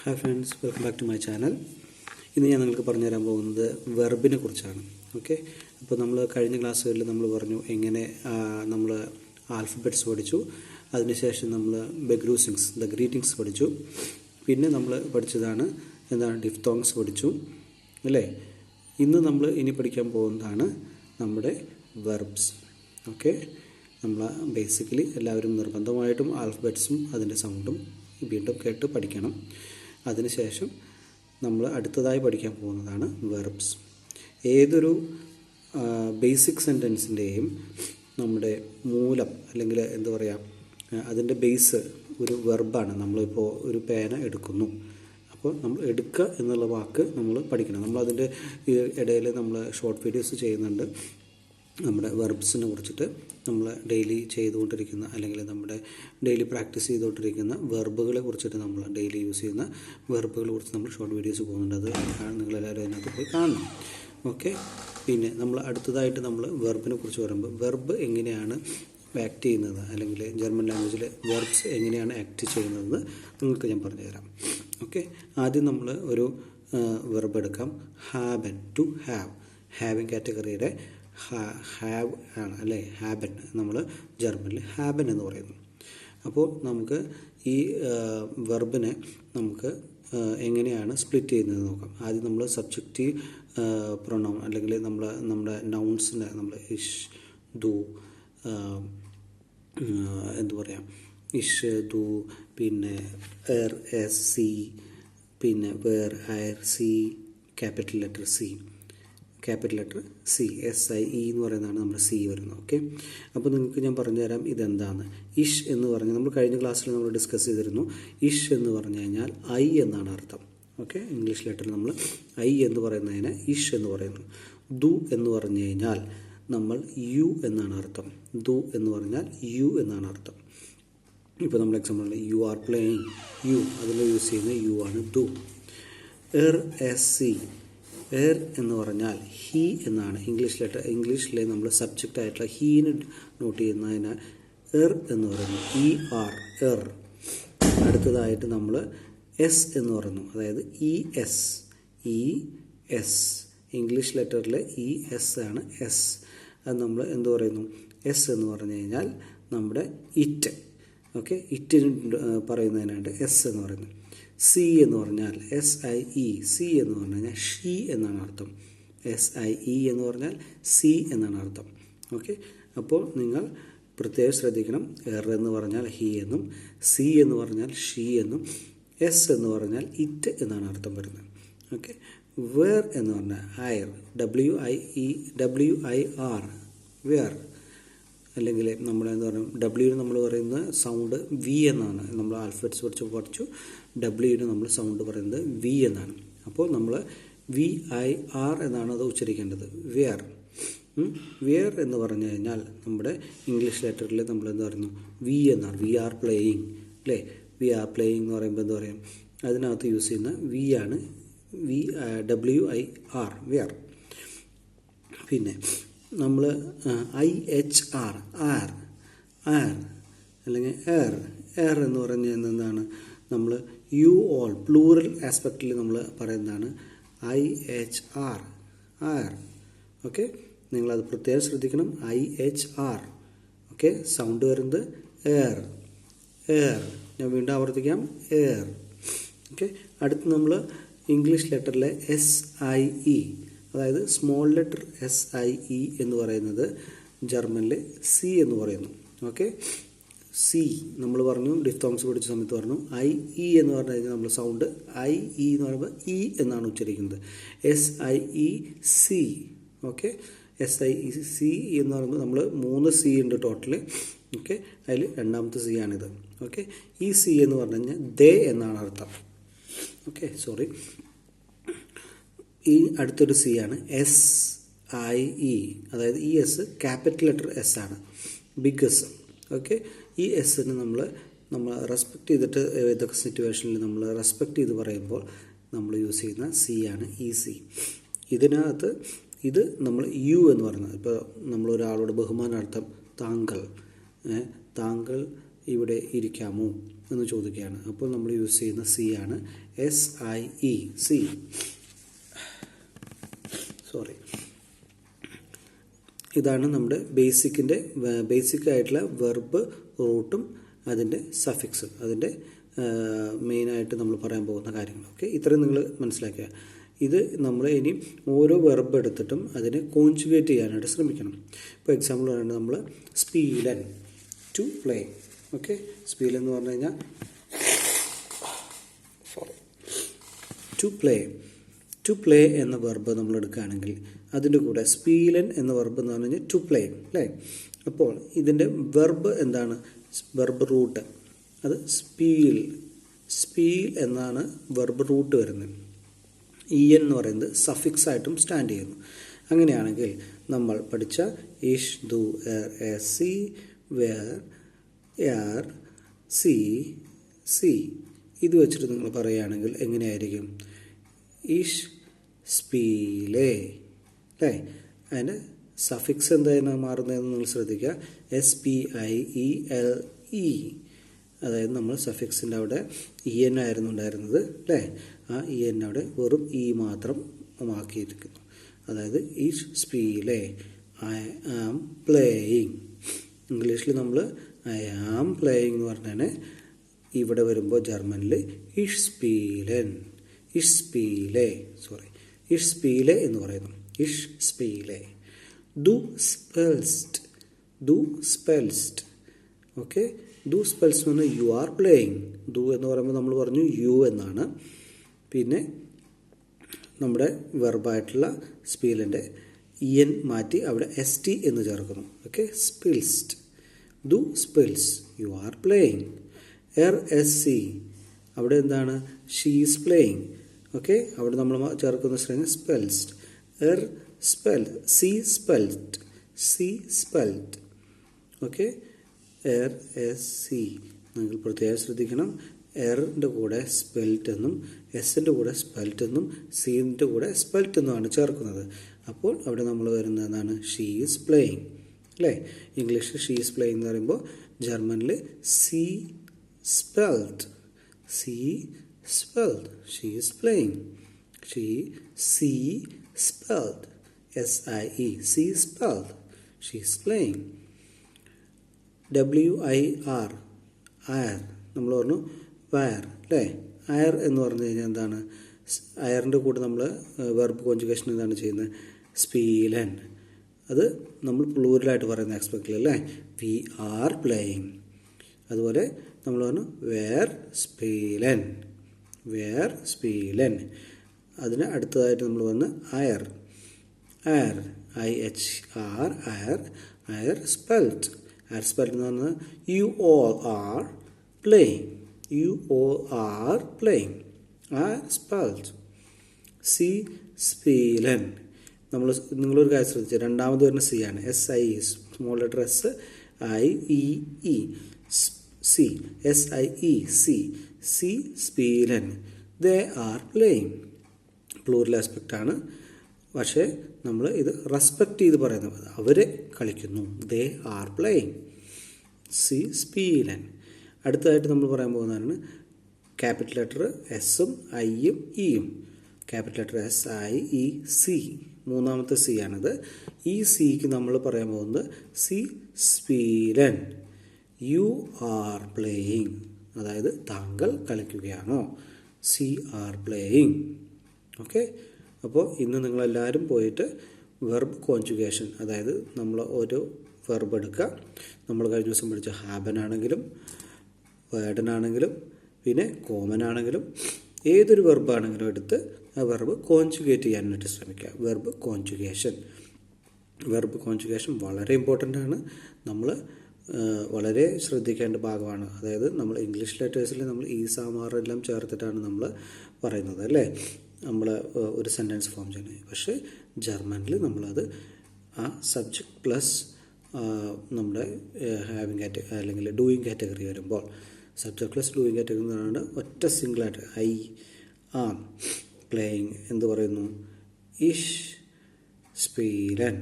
Hi friends, welcome back to my channel. ഇന്ന് ഞാൻ നിങ്ങൾക്ക് പറഞ്ഞു തരാൻ പോകുന്നത് വെർബിനെ കുറിച്ചാണ്. ഓക്കെ, അപ്പോൾ നമ്മൾ കഴിഞ്ഞ ക്ലാസ്സുകളിൽ നമ്മൾ പറഞ്ഞു എങ്ങനെ നമ്മൾ ആൽഫബറ്റ്സ് പഠിച്ചു. അതിനുശേഷം നമ്മൾ ബെഗ്രൂസിങ്സ് ദ ഗ്രീറ്റിങ്സ് പഠിച്ചു. പിന്നെ നമ്മൾ പഠിച്ചതാണ് എന്താണ് ഡിഫ്തോങ്സ് പഠിച്ചു അല്ലേ. ഇന്ന് നമ്മൾ ഇനി പഠിക്കാൻ പോകുന്നതാണ് നമ്മുടെ വെർബ്സ്. ഓക്കെ, നമ്മൾ ബേസിക്കലി എല്ലാവരും നിർബന്ധമായിട്ടും ആൽഫബറ്റ്സും അതിൻ്റെ സൗണ്ടും വീണ്ടും കേട്ട് പഠിക്കണം. അതിനുശേഷം നമ്മൾ അടുത്തതായി പഠിക്കാൻ പോകുന്നതാണ് വെർബ്സ്. ഏതൊരു ബേസിക് സെൻറ്റൻസിൻ്റെയും നമ്മുടെ മൂലം അല്ലെങ്കിൽ എന്താ പറയുക, അതിൻ്റെ ബേസ് ഒരു വെർബാണ്. നമ്മളിപ്പോൾ ഒരു പേന എടുക്കുന്നു, അപ്പോൾ നമ്മൾ എടുക്കുക എന്നുള്ള വാക്ക് നമ്മൾ പഠിക്കണം. നമ്മളതിൻ്റെ ഇടയിൽ നമ്മൾ ഷോർട്ട് വീഡിയോസ് ചെയ്യുന്നുണ്ട്. നമ്മുടെ വെർബ്സിനെ കുറിച്ചിട്ട് നമ്മൾ ഡെയിലി ചെയ്തുകൊണ്ടിരിക്കുന്ന അല്ലെങ്കിൽ നമ്മുടെ ഡെയിലി പ്രാക്ടീസ് ചെയ്തുകൊണ്ടിരിക്കുന്ന വെർബുകളെ കുറിച്ചിട്ട് നമ്മൾ ഡെയിലി യൂസ് ചെയ്യുന്ന വെർബുകളെ കുറിച്ച് നമ്മൾ ഷോർട്ട് വീഡിയോസ് പോകുന്നുണ്ട്. അത് നിങ്ങളെല്ലാവരും അതിനകത്ത് പോയി കാണണം. ഓക്കെ, പിന്നെ നമ്മൾ അടുത്തതായിട്ട് നമ്മൾ വെർബിനെ കുറിച്ച് പറയുമ്പോൾ വെർബ് എങ്ങനെയാണ് ആക്ട് ചെയ്യുന്നത് അല്ലെങ്കിൽ ജർമ്മൻ ലാംഗ്വേജിലെ വെർബ്സ് എങ്ങനെയാണ് ആക്ട് ചെയ്യുന്നതെന്ന് നിങ്ങൾക്ക് ഞാൻ പറഞ്ഞുതരാം. ഓക്കെ, ആദ്യം നമ്മൾ ഒരു വെർബ് എടുക്കാം. ഹാബൻ, ടു ഹാവ്. ഹാവിങ് കാറ്റഗറിയുടെ ഹാവ് ആണ് അല്ലേ. ഹാബൻ നമ്മൾ ജർമ്മനിൽ ഹാബൻ എന്ന് പറയുന്നു. അപ്പോൾ നമുക്ക് ഈ വെർബിനെ നമുക്ക് എങ്ങനെയാണ് സ്പ്ലിറ്റ് ചെയ്യുന്നത് നോക്കാം. ആദ്യം നമ്മൾ സബ്ജക്റ്റീവ് പ്രൊനൗൺ അല്ലെങ്കിൽ നമ്മുടെ നൗൺസിനെ നമ്മൾ ഇഷ്, ദു, എന്തു പറയാം, ഇഷ്, ദു, പിന്നെ എർ, എസ്, സി, പിന്നെ വേർ, ഹയർ, C, capital letter C, capital letter C, SIE എന്ന് പറയുന്നതാണ് നമ്മുടെ സി വരുന്നത്. ഓക്കെ, അപ്പോൾ നിങ്ങൾക്ക് ഞാൻ പറഞ്ഞുതരാം ഇതെന്താണ്. ഇഷ് എന്ന് പറഞ്ഞാൽ നമ്മൾ കഴിഞ്ഞ ക്ലാസ്സിൽ നമ്മൾ ഡിസ്കസ് ചെയ്തിരുന്നു. ഇഷ് എന്ന് പറഞ്ഞു കഴിഞ്ഞാൽ ഐ എന്നാണ് അർത്ഥം. ഓക്കെ, ഇംഗ്ലീഷ് ലെറ്ററിൽ നമ്മൾ ഐ എന്ന് പറയുന്നതിന് ഇഷ് എന്ന് പറയുന്നു. ദു എന്ന് പറഞ്ഞു കഴിഞ്ഞാൽ നമ്മൾ യു എന്നാണ് അർത്ഥം. ദു എന്ന് പറഞ്ഞാൽ യു എന്നാണ് അർത്ഥം. ഇപ്പോൾ നമ്മൾ example you are playing, you അതിൽ യൂസ് ചെയ്യുന്ന യു ആണ് ദു. SC, എർ എന്ന് പറഞ്ഞാൽ ഹി എന്നാണ്. ഇംഗ്ലീഷിലെ നമ്മൾ സബ്ജക്റ്റ് ആയിട്ടുള്ള ഹീന് നോട്ട് ചെയ്യുന്നതിന് എർ എന്ന് പറയുന്നു. ER, എർ. അടുത്തതായിട്ട് നമ്മൾ എസ് എന്ന് പറയുന്നു, അതായത് ES. ഇംഗ്ലീഷ് ലെറ്ററിൽ ES ആണ് എസ്. അത് നമ്മൾ എന്ത് പറയുന്നു, എസ് എന്ന് പറഞ്ഞു കഴിഞ്ഞാൽ നമ്മുടെ ഇറ്റ്. ഓക്കെ, ഇറ്റിന് പറയുന്നതിനായിട്ട് എസ് എന്ന് പറയുന്നു. സി എന്ന് പറഞ്ഞാൽ SIE, സി എന്ന് പറഞ്ഞു കഴിഞ്ഞാൽ ഷീ എന്നാണ് അർത്ഥം. SIE എന്ന് പറഞ്ഞാൽ സി എന്നാണ് അർത്ഥം. ഓക്കെ, അപ്പോൾ നിങ്ങൾ പ്രത്യേകം ശ്രദ്ധിക്കണം. എർ എന്ന് പറഞ്ഞാൽ ഹി എന്നും, സി എന്ന് പറഞ്ഞാൽ ഷീ എന്നും, എസ് എന്ന് പറഞ്ഞാൽ ഇറ്റ് എന്നാണ് അർത്ഥം വരുന്നത്. ഓക്കെ, വേർ എന്ന് പറഞ്ഞാൽ ഹയർ, WIR, വേർ. അല്ലെങ്കിൽ നമ്മൾ എന്താ പറയുക, ഡബ്ല്യുവിന് നമ്മൾ പറയുന്ന സൗണ്ട് വി എന്നാണ്. നമ്മൾ ആൽഫബറ്റ്സ് പഠിച്ചു ഡബ്ല്യുവിന് നമ്മൾ സൗണ്ട് പറയുന്നത് വി എന്നാണ്. അപ്പോൾ നമ്മൾ VIR എന്നാണ് അത് ഉച്ചരിക്കേണ്ടത്. വിയർ. വിയർ എന്ന് പറഞ്ഞു കഴിഞ്ഞാൽ നമ്മുടെ ഇംഗ്ലീഷ് ലെറ്ററിൽ നമ്മൾ എന്താ പറയുന്നു, വി എന്നാണ്. വി ആർ പ്ലേയിങ് അല്ലേ. വി ആർ പ്ലേയിങ് എന്ന് പറയുമ്പോൾ എന്താ പറയും, അതിനകത്ത് യൂസ് ചെയ്യുന്ന വി ആണ് WIR, വിയർ. പിന്നെ നമ്മൾ IHR, ആർ അല്ലെങ്കിൽ എർ എന്ന് പറഞ്ഞു എന്താണ്, നമ്മൾ യു ഓൾ പ്ലൂറൽ ആസ്പെക്റ്റിൽ നമ്മൾ പറയുന്നതാണ് IHR, ആർ. ഓക്കെ, നിങ്ങളത് പ്രത്യേകം ശ്രദ്ധിക്കണം. IHR. ഓക്കെ, സൗണ്ട് വരുന്നത് എർ. ഞാൻ വീണ്ടും ആവർത്തിക്കാം, എർ. ഓക്കെ, അടുത്ത് നമ്മൾ ഇംഗ്ലീഷ് ലെറ്ററിലെ SIE, അതായത് സ്മോൾ ലെറ്റർ SIE എന്ന് പറയുന്നത് ജർമ്മനിലെ സി എന്ന് പറയുന്നു. ഓക്കെ, സി നമ്മൾ പറഞ്ഞു ഡിഫ്തോങ്സ് പഠിച്ച സമയത്ത് പറഞ്ഞു IE എന്ന് പറഞ്ഞു കഴിഞ്ഞാൽ നമ്മൾ സൗണ്ട് IE എന്ന് പറയുമ്പോൾ ഇ എന്നാണ് ഉച്ചരിക്കുന്നത്. SIE, C. ഓക്കെ, SIE എന്ന് പറയുമ്പോൾ നമ്മൾ 3 സി ഉണ്ട് ടോട്ടല്. ഓക്കെ, അതിൽ രണ്ടാമത്തെ സി ആണിത്. ഓക്കെ, ഈ സി എന്ന് പറഞ്ഞു കഴിഞ്ഞാൽ ദേ എന്നാണ് അർത്ഥം. Okay, sorry. ഈ അടുത്തൊരു സി ആണ് SIE, അതായത് ഈ എസ് ക്യാപിറ്റൽ ലെറ്റർ എസ് ആണ്, ബിഗ് എസ്. ഓക്കെ, ഈ എസ്സിന് നമ്മൾ റെസ്പെക്റ്റ് ചെയ്തിട്ട് ഏതൊക്കെ സിറ്റുവേഷനിൽ നമ്മൾ റെസ്പെക്റ്റ് ചെയ്ത് പറയുമ്പോൾ നമ്മൾ യൂസ് ചെയ്യുന്ന സി ആണ് ഈ സി. ഇതിനകത്ത് ഇത് നമ്മൾ യു എന്ന് പറയുന്നത്. ഇപ്പോൾ നമ്മൾ ഒരാളോട് ബഹുമാനാർത്ഥം താങ്കൾ ഇവിടെ ഇരിക്കാമോ എന്ന് ചോദിക്കുകയാണ്. അപ്പോൾ നമ്മൾ യൂസ് ചെയ്യുന്ന സി ആണ്, SIE, സി. ഇതാണ് നമ്മുടെ ബേസിക് ആയിട്ടുള്ള വെർബ് റൂട്ടും അതിൻ്റെ സഫിക്സും, അതിൻ്റെ മെയിനായിട്ട് നമ്മൾ പറയാൻ പോകുന്ന കാര്യങ്ങൾ. ഓക്കെ, ഇത്രയും നിങ്ങൾ മനസ്സിലാക്കുക. ഇത് നമ്മൾ ഇനി ഓരോ വെർബ് എടുത്തിട്ടും അതിനെ കോൺജുഗേറ്റ് ചെയ്യാനായിട്ട് ശ്രമിക്കണം. ഇപ്പോൾ എക്സാമ്പിൾ പറയുന്നത് നമ്മൾ സ്പീലൻ, ടു പ്ലേ. ഓക്കെ, സ്പീലൻ എന്ന് പറഞ്ഞു കഴിഞ്ഞാൽ ടു പ്ലേ എന്ന വെർബ് നമ്മൾ എടുക്കുകയാണെങ്കിൽ അതിൻ്റെ കൂടെ സ്പീലൻ എന്ന വെർബ് എന്ന് പറഞ്ഞു കഴിഞ്ഞാൽ ടു പ്ലേ അല്ലേ. അപ്പോൾ ഇതിൻ്റെ വെർബ് എന്താണ്? വെർബ് റൂട്ട് അത് സ്പീൽ എന്നാണ് വെർബ് റൂട്ട് വരുന്നത്. എന്ന് പറയുന്നത് സഫിക്സ് ആയിട്ടും സ്റ്റാൻഡ് ചെയ്യുന്നു. അങ്ങനെയാണെങ്കിൽ നമ്മൾ പഠിച്ച ഇഷ്, ദു, എർ, സി, വേർ, യാർ, സി ഇത് വെച്ചിട്ട് നിങ്ങൾ പറയുകയാണെങ്കിൽ എങ്ങനെയായിരിക്കും? ഇഷ് സ്പീലേ അല്ലേ. അതിൻ്റെ സഫിക്സ് എന്തായിരുന്നു മാറുന്നതെന്ന് നിങ്ങൾ ശ്രദ്ധിക്കുക. SPIELE. അതായത് നമ്മൾ സഫിക്സിൻ്റെ അവിടെ EN ആയിരുന്നു ഉണ്ടായിരുന്നത് അല്ലേ. ആ EN അവിടെ വെറും E മാത്രം ആക്കിയിരിക്കുന്നു. അതായത് ഇഷ് സ്പീലേ, ഐ ആം പ്ലേയിങ്. ഇംഗ്ലീഷിൽ നമ്മൾ ഐ ആം പ്ലേയിങ് എന്ന് പറഞ്ഞാൽ ഇവിടെ വരുമ്പോൾ ജർമ്മനിൽ ഇഷ് സ്പീലേ എന്ന് പറയുന്നു. ഇഷ് സ്പീലേ. ദു സ്പെൽസ്റ്റ്. ഓക്കെ, ദു സ്പെൽസ് എന്ന് പറഞ്ഞാൽ യു ആർ പ്ലേയിങ്. ദു എന്ന് പറയുമ്പോൾ നമ്മൾ പറഞ്ഞു യു എന്നാണ്. പിന്നെ നമ്മുടെ വെർബായിട്ടുള്ള സ്പീലിൻ്റെ EN മാറ്റി അവിടെ ST എന്ന് ചേർക്കുന്നു. ഓക്കെ, സ്പിൽസ്ഡ്. ദു spills, U are playing. RSC അവിടെ എന്താണ്? She is playing. ഓക്കെ, അവിടെ നമ്മൾ ചേർക്കുന്ന സ്ട്രിങ് സ്പെൽസ്ഡ്. സി സ്പെൽഡ്. ഓക്കെ, RSC നിങ്ങൾ പ്രത്യേകം ശ്രദ്ധിക്കണം. എറിൻ്റെ കൂടെ സ്പെൽറ്റ് എന്നും എസിൻ്റെ കൂടെ സ്പെൽറ്റ് എന്നും സീൻ്റെ കൂടെ സ്പെൽറ്റ് എന്നുമാണ് ചേർക്കുന്നത്. അപ്പോൾ അവിടെ നമ്മൾ വരുന്നത് എന്താണ്? ഷീ ഈസ് പ്ലേയിങ് അല്ലേ. ഇംഗ്ലീഷിൽ ഷീ ഈസ് പ്ലേയിങ് എന്ന് പറയുമ്പോൾ ജർമ്മനിൽ സി സ്പെൽഡ്. She is playing. സി സ്പെൽഡ്, SIE, സി സ്പെൽഡ്. She is playing. WIR, അയർ. നമ്മൾ പറഞ്ഞു വയർ അല്ലേ. അയർ എന്ന് പറഞ്ഞു കഴിഞ്ഞാൽ എന്താണ്? അയറിൻ്റെ കൂടെ നമ്മൾ വെർബ് കോൺജുഗേഷൻ എന്താണ് ചെയ്യുന്നത്? സ്പീലൻ. അത് നമ്മൾ പ്ലൂരലായിട്ട് പറയുന്ന ആസ്പെക്റ്റിൽ അല്ലേ. We are playing. അതുപോലെ നമ്മൾ പറഞ്ഞു വേർ സ്പീലൻ. അതിന് അടുത്തതായിട്ട് നമ്മൾ വന്ന് അയർ. IHR, അയർ സ്പെൽറ്റ്. അയർ സ്പെൽറ്റ് എന്ന് പറഞ്ഞാൽ യു ഓൾ ആർ പ്ലേയിങ്. അയർ സ്പെൽറ്റ്. സി സ്പീലൻ. നിങ്ങളൊരു കാര്യം ശ്രദ്ധിച്ചു, രണ്ടാമത് വരുന്ന സി ആണ്. SIE, സ്മോൾ ലെറ്റർ SIEE, സി സ്പീലൻ. They are playing. Plural aspect ആണ്, പക്ഷേ നമ്മൾ ഇത് റെസ്പെക്റ്റ് ചെയ്ത് പറയുന്നത് അവർ കളിക്കുന്നു. They are playing. സി സ്പീലൻ. അടുത്തതായിട്ട് നമ്മൾ പറയാൻ പോകുന്നതാണ് ക്യാപിറ്റൽ ലെറ്റർ എസും ഐയും ഇയും. ക്യാപിറ്റൽ ലെറ്റർ SIEC, മൂന്നാമത്തെ സി ആണിത്. ഈ സിക്ക് നമ്മൾ പറയാൻ പോകുന്നത് സി സ്പീലൻ. യു ആർ പ്ലേയിങ്, അതായത് താങ്കൾ കളിക്കുകയാണോ. സി ആർ പ്ലേയിങ്. ഓക്കെ, അപ്പോൾ ഇന്ന് നിങ്ങളെല്ലാവരും പോയിട്ട് വെർബ് കോൺജുഗേഷൻ, അതായത് നമ്മൾ ഒരു വെർബ് എടുക്കുക. നമ്മൾ കഴിഞ്ഞ ദിവസം പഠിച്ച ഹാബൻ ആണെങ്കിലും വേർഡൻ ആണെങ്കിലും പിന്നെ കോമൺ ആണെങ്കിലും ഏതൊരു വെർബാണെങ്കിലും എടുത്ത് ആ വെർബ് കോൺജുഗേറ്റ് ചെയ്യാനായിട്ട് ശ്രമിക്കുക. വെർബ് കോൺജുഗേഷൻ വളരെ ഇമ്പോർട്ടൻ്റ് ആണ്. നമ്മൾ വളരെ ശ്രദ്ധിക്കേണ്ട ഭാഗമാണ്. അതായത് നമ്മൾ ഇംഗ്ലീഷ് ലെറ്റേഴ്സിൽ നമ്മൾ ഈ സാമാറെല്ലാം ചേർത്തിട്ടാണ് നമ്മൾ പറയുന്നത് അല്ലേ, നമ്മൾ ഒരു സെൻറ്റൻസ് ഫോം ചെയ്യുന്നത്. പക്ഷേ ജർമ്മനിൽ നമ്മളത് ആ സബ്ജക്റ്റ് പ്ലസ് നമ്മുടെ ഹാവിങ് അല്ലെങ്കിൽ ഡൂയിങ് കാറ്റഗറി വരുമ്പോൾ, സബ്ജക്റ്റ് പ്ലസ് ഡൂയിങ് കാറ്റഗറി എന്ന് പറയുന്നത് ഒറ്റ സിംഗിളായിട്ട് ഐ ആം പ്ലേയിങ് എന്ത് പറയുന്നു? ഇഷ് സ്പീലൻ.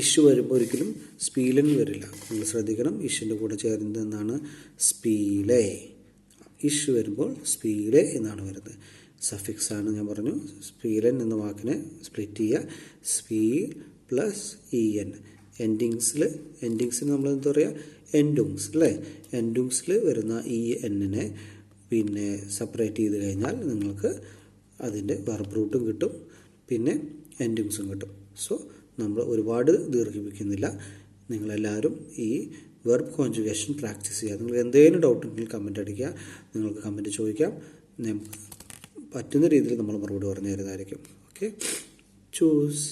ഇഷ് വരുമ്പോൾ ഒരിക്കലും സ്പീലൻ വരില്ല. നിങ്ങൾ ശ്രദ്ധിക്കണം, ഇഷിൻ്റെ കൂടെ ചേരുന്നത് എന്നാണ് സ്പീലെ. ഇഷ് വരുമ്പോൾ സ്പീലെ എന്നാണ് വരുന്നത്. സഫിക്സ് ആണ് ഞാൻ പറഞ്ഞു. സ്പീലൻ എന്ന വാക്കിനെ സ്പ്ലിറ്റ് ചെയ്യുക. സ്പീൽ പ്ലസ് ഇ എൻ. എൻഡിങ്സിൽ നമ്മൾ എന്താ പറയുക, എൻഡുങ്സ് അല്ലേ. എൻഡുങ്സിൽ വരുന്ന ഈ എന്നിനെ പിന്നെ സെപ്പറേറ്റ് ചെയ്ത് കഴിഞ്ഞാൽ നിങ്ങൾക്ക് അതിൻ്റെ വെർബ് റൂട്ടും കിട്ടും, പിന്നെ എൻഡിങ്സും കിട്ടും. സോ നമ്മൾ ഒരുപാട് ദീർഘിപ്പിക്കുന്നില്ല. നിങ്ങളെല്ലാവരും ഈ വെർബ് കോൺജുഗേഷൻ പ്രാക്ടീസ് ചെയ്യുക. നിങ്ങൾക്ക് എന്തെങ്കിലും ഡൗട്ട് ഉണ്ടെങ്കിൽ കമൻറ്റ് അടിക്കുക. നിങ്ങൾക്ക് കമൻറ്റ് ചോദിക്കാം. നമുക്ക് പറ്റുന്ന രീതിയിൽ നമ്മൾ മറുപടി പറഞ്ഞു തരുന്നതായിരിക്കും. Okay, choose.